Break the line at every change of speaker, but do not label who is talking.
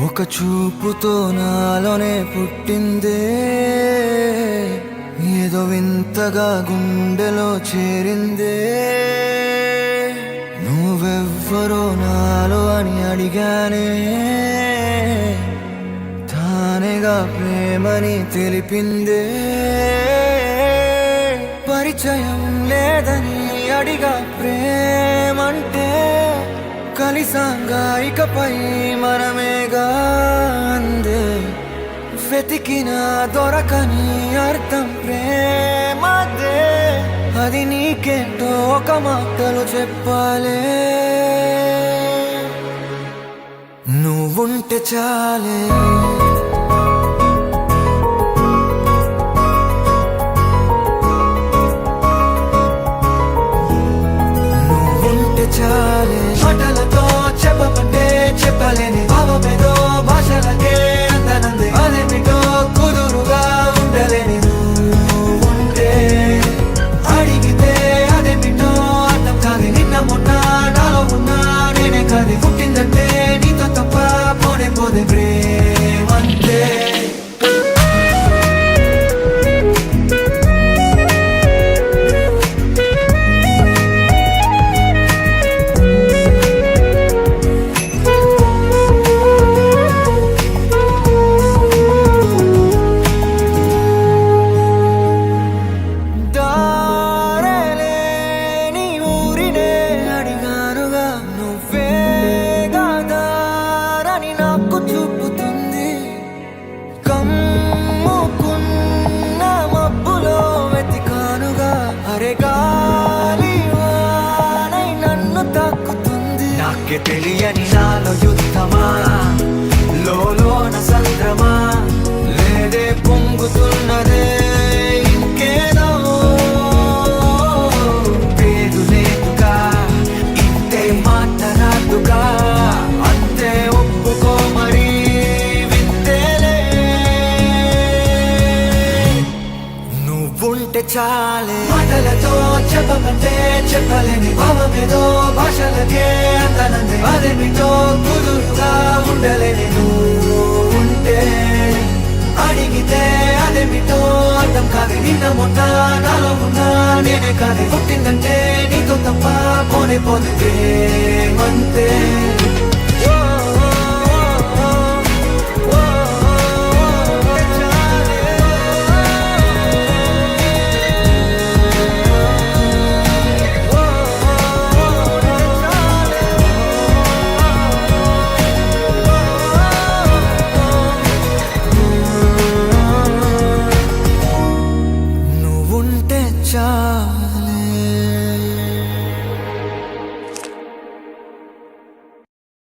ఒక చూపుతో నాలోనే పుట్టిందే, ఏదో వింతగా గుండెలో చేరిందే. నువ్వెవ్వరో నాలో అని అడిగానే, తానేగా ప్రేమని తెలిపిందే. పరిచయం లేదని అడిగా ప్రేమంటే, కలిసాంగా ఇకపై మనమేగా అందే. వెతికినా దొరకని అర్థం ప్రేమదే, అది నీకేంటో ఒక మాటలు చెప్పాలే. నువ్వుంటే చాలే, చాలే. మాటలతో చెప్పమంటే చెప్పలేని భావమేదో భాషలకే అందనంది. అదేమిటో కుదురుగా ఉండలేని నువ్వుంటే, అడిగితే అదేమిటో అర్థం కాదు. నిన్న మొన్న నాలో ఉన్నా నేనే కాదు. పుట్టిందంటే నీతో తప్ప పోనే పోదే ప్రేమంతే. చూపుతుంది కమ్ముకున్న మబ్బులో వెతికానుగా. అరే గాలి వానై నన్ను తాకుతుంది. నాకే తెలియని నాలో యుద్ధమా, లోన సంద్రమా, లేదే పొంగుతున్నదే ఇంకేదో. పేరు లేదుగా, ఇంతే మాట రాదుగా, అంతే ఒప్పుకో మరి వింతేలే. నువ్వుంటే చాలే. మాటలతో చెప్పమంటే చెప్పలేని భావమేదో భాషలకే అందనంది. అదేమిటో కుదురుగా ఉండలేని నువ్వుంటే, అడిగితే అదేమిటో అర్థం కాదు. నిన్న మొన్న నాలో ఉన్నా నేనే కాదు. పుట్టిందంటే నీతో తప్ప పోనే పోతే ప్రేమంతే.